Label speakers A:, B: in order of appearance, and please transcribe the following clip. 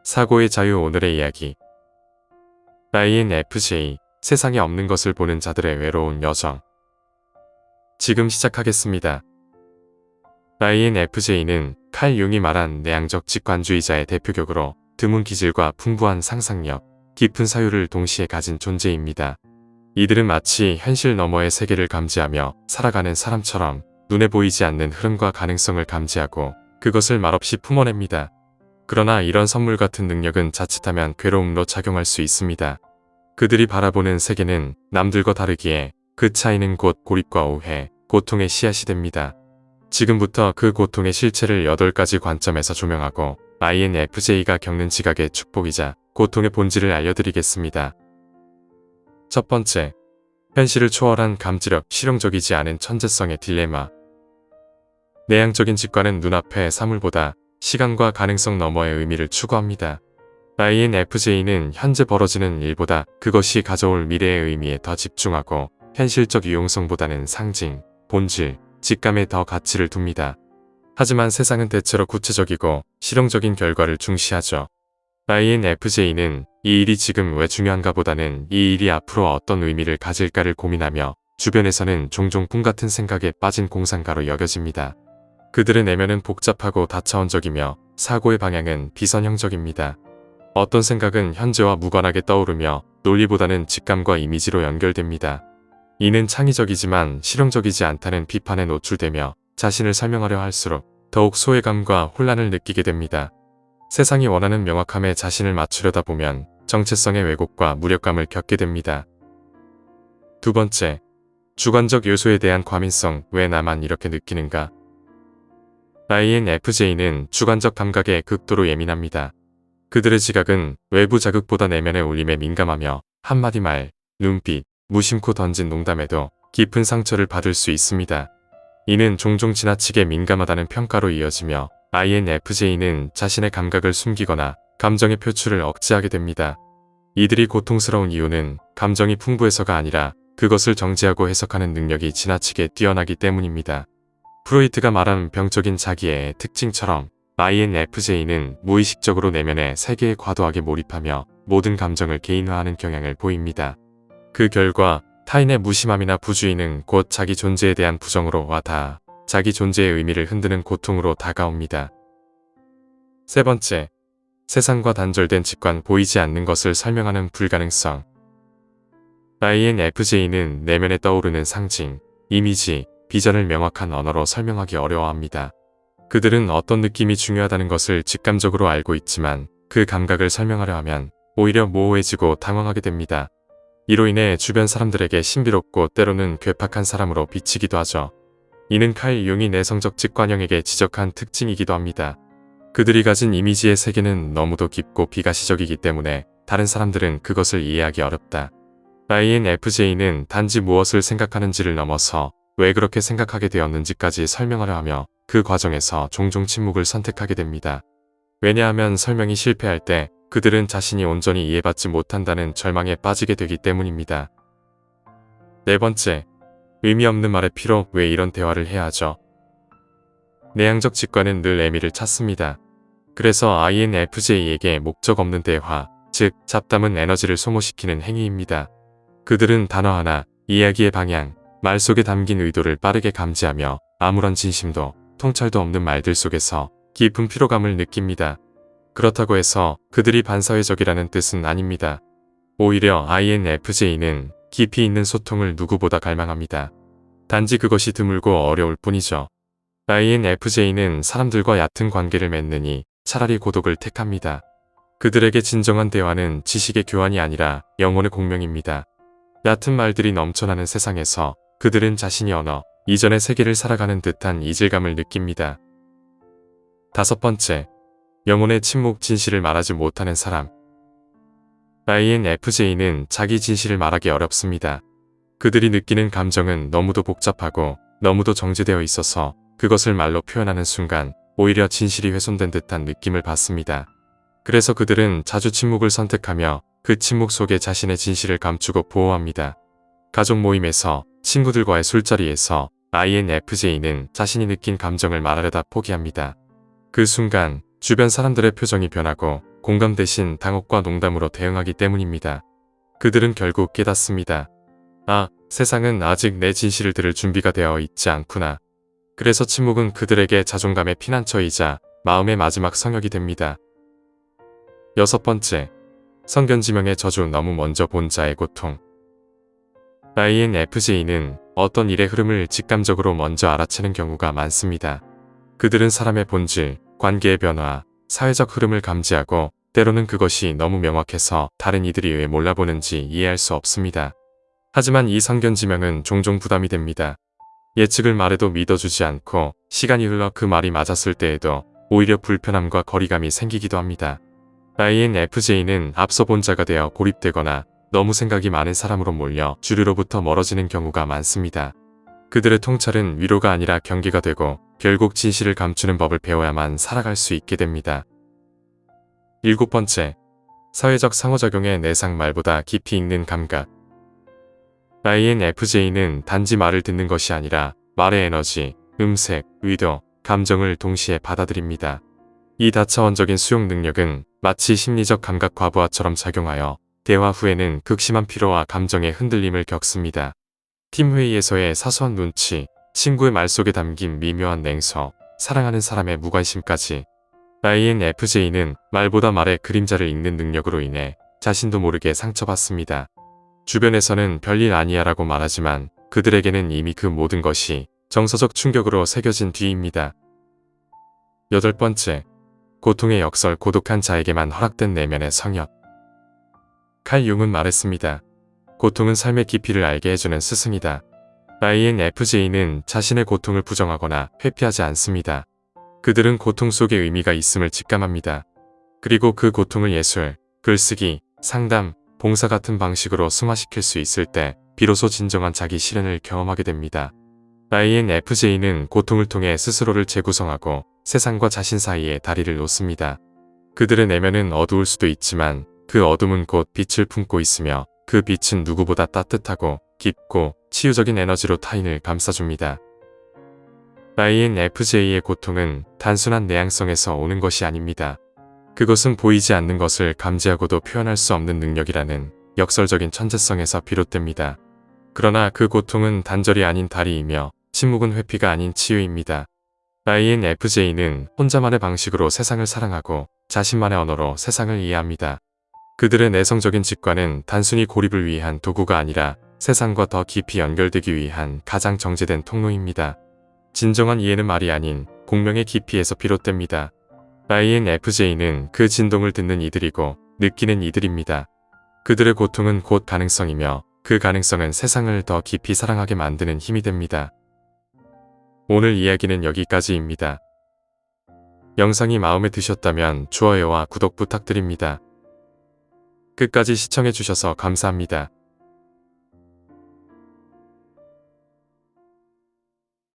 A: 사고의 자유 오늘의 이야기. INFJ 세상에 없는 것을 보는 자들의 외로운 여정. 지금 시작하겠습니다. INFJ는 칼 융이 말한 내향적 직관주의자의 대표격으로 드문 기질과 풍부한 상상력, 깊은 사유를 동시에 가진 존재입니다. 이들은 마치 현실 너머의 세계를 감지하며 살아가는 사람처럼 눈에 보이지 않는 흐름과 가능성을 감지하고 그것을 말없이 품어냅니다. 그러나 이런 선물 같은 능력은 자칫하면 괴로움로 작용할 수 있습니다. 그들이 바라보는 세계는 남들과 다르기에 그 차이는 곧 고립과 오해, 고통의 씨앗이 됩니다. 지금부터 그 고통의 실체를 8가지 관점에서 조명하고 INFJ가 겪는 지각의 축복이자 고통의 본질을 알려드리겠습니다. 첫 번째, 현실을 초월한 감지력, 실용적이지 않은 천재성의 딜레마. 내향적인 직관은 눈앞의 사물보다 시간과 가능성 너머의 의미를 추구합니다. INFJ는 현재 벌어지는 일보다 그것이 가져올 미래의 의미에 더 집중하고 현실적 유용성보다는 상징, 본질, 직감에 더 가치를 둡니다. 하지만 세상은 대체로 구체적이고 실용적인 결과를 중시하죠. INFJ는 이 일이 지금 왜 중요한가 보다는 이 일이 앞으로 어떤 의미를 가질까를 고민하며 주변에서는 종종 꿈같은 생각에 빠진 공상가로 여겨집니다. 그들의 내면은 복잡하고 다차원적이며 사고의 방향은 비선형적입니다. 어떤 생각은 현재와 무관하게 떠오르며 논리보다는 직감과 이미지로 연결됩니다. 이는 창의적이지만 실용적이지 않다는 비판에 노출되며 자신을 설명하려 할수록 더욱 소외감과 혼란을 느끼게 됩니다. 세상이 원하는 명확함에 자신을 맞추려다 보면 정체성의 왜곡과 무력감을 겪게 됩니다. 두 번째, 주관적 요소에 대한 과민성. 왜 나만 이렇게 느끼는가? INFJ는 주관적 감각에 극도로 예민합니다. 그들의 지각은 외부 자극보다 내면의 울림에 민감하며 한마디 말, 눈빛, 무심코 던진 농담에도 깊은 상처를 받을 수 있습니다. 이는 종종 지나치게 민감하다는 평가로 이어지며 INFJ는 자신의 감각을 숨기거나 감정의 표출을 억제하게 됩니다. 이들이 고통스러운 이유는 감정이 풍부해서가 아니라 그것을 정지하고 해석하는 능력이 지나치게 뛰어나기 때문입니다. 프로이트가 말한 병적인 자기애의 특징처럼 INFJ는 무의식적으로 내면의 세계에 과도하게 몰입하며 모든 감정을 개인화하는 경향을 보입니다. 그 결과 타인의 무심함이나 부주의는 곧 자기 존재에 대한 부정으로 와닿아 자기 존재의 의미를 흔드는 고통으로 다가옵니다. 세 번째, 세상과 단절된 직관. 보이지 않는 것을 설명하는 불가능성. INFJ는 내면에 떠오르는 상징, 이미지, 비전을 명확한 언어로 설명하기 어려워합니다. 그들은 어떤 느낌이 중요하다는 것을 직감적으로 알고 있지만 그 감각을 설명하려 하면 오히려 모호해지고 당황하게 됩니다. 이로 인해 주변 사람들에게 신비롭고 때로는 괴팍한 사람으로 비치기도 하죠. 이는 칼 융이 내성적 직관형에게 지적한 특징이기도 합니다. 그들이 가진 이미지의 세계는 너무도 깊고 비가시적이기 때문에 다른 사람들은 그것을 이해하기 어렵다. INFJ는 단지 무엇을 생각하는지를 넘어서 왜 그렇게 생각하게 되었는지까지 설명하려 하며 그 과정에서 종종 침묵을 선택하게 됩니다. 왜냐하면 설명이 실패할 때 그들은 자신이 온전히 이해받지 못한다는 절망에 빠지게 되기 때문입니다. 네 번째, 의미 없는 말의 피로. 왜 이런 대화를 해야 하죠? 내향적 직관은 늘 의미를 찾습니다. 그래서 INFJ에게 목적 없는 대화, 즉 잡담은 에너지를 소모시키는 행위입니다. 그들은 단어 하나, 이야기의 방향, 말 속에 담긴 의도를 빠르게 감지하며 아무런 진심도 통찰도 없는 말들 속에서 깊은 피로감을 느낍니다. 그렇다고 해서 그들이 반사회적이라는 뜻은 아닙니다. 오히려 INFJ는 깊이 있는 소통을 누구보다 갈망합니다. 단지 그것이 드물고 어려울 뿐이죠. INFJ는 사람들과 얕은 관계를 맺느니 차라리 고독을 택합니다. 그들에게 진정한 대화는 지식의 교환이 아니라 영혼의 공명입니다. 얕은 말들이 넘쳐나는 세상에서 그들은 자신이 언어 이전의 세계를 살아가는 듯한 이질감을 느낍니다. 다섯 번째, 영혼의 침묵. 진실을 말하지 못하는 사람. INFJ는 자기 진실을 말하기 어렵습니다. 그들이 느끼는 감정은 너무도 복잡하고 너무도 정제되어 있어서 그것을 말로 표현하는 순간 오히려 진실이 훼손된 듯한 느낌을 받습니다. 그래서 그들은 자주 침묵을 선택하며 그 침묵 속에 자신의 진실을 감추고 보호합니다. 가족 모임에서, 친구들과의 술자리에서 INFJ는 자신이 느낀 감정을 말하려다 포기합니다. 그 순간 주변 사람들의 표정이 변하고 공감 대신 당혹과 농담으로 대응하기 때문입니다. 그들은 결국 깨닫습니다. 아, 세상은 아직 내 진실을 들을 준비가 되어 있지 않구나. 그래서 침묵은 그들에게 자존감의 피난처이자 마음의 마지막 성역이 됩니다. 6번째, 성견지명의 저주. 너무 먼저 본 자의 고통. INFJ는 어떤 일의 흐름을 직감적으로 먼저 알아채는 경우가 많습니다. 그들은 사람의 본질, 관계의 변화, 사회적 흐름을 감지하고 때로는 그것이 너무 명확해서 다른 이들이 왜 몰라보는지 이해할 수 없습니다. 하지만 이 성견지명은 종종 부담이 됩니다. 예측을 말해도 믿어주지 않고 시간이 흘러 그 말이 맞았을 때에도 오히려 불편함과 거리감이 생기기도 합니다. INFJ는 앞서 본 자가 되어 고립되거나 너무 생각이 많은 사람으로 몰려 주류로부터 멀어지는 경우가 많습니다. 그들의 통찰은 위로가 아니라 경계가 되고 결국 진실을 감추는 법을 배워야만 살아갈 수 있게 됩니다. 7번째, 사회적 상호작용의 내상. 말보다 깊이 읽는 감각. INFJ는 단지 말을 듣는 것이 아니라 말의 에너지, 음색, 의도, 감정을 동시에 받아들입니다. 이 다차원적인 수용 능력은 마치 심리적 감각 과부하처럼 작용하여 대화 후에는 극심한 피로와 감정의 흔들림을 겪습니다. 팀 회의에서의 사소한 눈치, 친구의 말 속에 담긴 미묘한 냉소, 사랑하는 사람의 무관심까지. INFJ는 말보다 말의 그림자를 읽는 능력으로 인해 자신도 모르게 상처받습니다. 주변에서는 별일 아니야 라고 말하지만 그들에게는 이미 그 모든 것이 정서적 충격으로 새겨진 뒤입니다. 8번째, 고통의 역설. 고독한 자에게만 허락된 내면의 성역. 칼 융은 말했습니다. 고통은 삶의 깊이를 알게 해주는 스승이다. INFJ는 자신의 고통을 부정하거나 회피하지 않습니다. 그들은 고통 속에 의미가 있음을 직감합니다. 그리고 그 고통을 예술, 글쓰기, 상담, 봉사 같은 방식으로 승화시킬 수 있을 때 비로소 진정한 자기 실현을 경험하게 됩니다. INFJ는 고통을 통해 스스로를 재구성하고 세상과 자신 사이에 다리를 놓습니다. 그들의 내면은 어두울 수도 있지만 그 어둠은 곧 빛을 품고 있으며 그 빛은 누구보다 따뜻하고 깊고 치유적인 에너지로 타인을 감싸줍니다. INFJ의 고통은 단순한 내향성에서 오는 것이 아닙니다. 그것은 보이지 않는 것을 감지하고도 표현할 수 없는 능력이라는 역설적인 천재성에서 비롯됩니다. 그러나 그 고통은 단절이 아닌 다리이며 침묵은 회피가 아닌 치유입니다. INFJ는 혼자만의 방식으로 세상을 사랑하고 자신만의 언어로 세상을 이해합니다. 그들의 내성적인 직관은 단순히 고립을 위한 도구가 아니라 세상과 더 깊이 연결되기 위한 가장 정제된 통로입니다. 진정한 이해는 말이 아닌 공명의 깊이에서 비롯됩니다. INFJ는 그 진동을 듣는 이들이고 느끼는 이들입니다. 그들의 고통은 곧 가능성이며 그 가능성은 세상을 더 깊이 사랑하게 만드는 힘이 됩니다. 오늘 이야기는 여기까지입니다. 영상이 마음에 드셨다면 좋아요와 구독 부탁드립니다. 끝까지 시청해주셔서 감사합니다.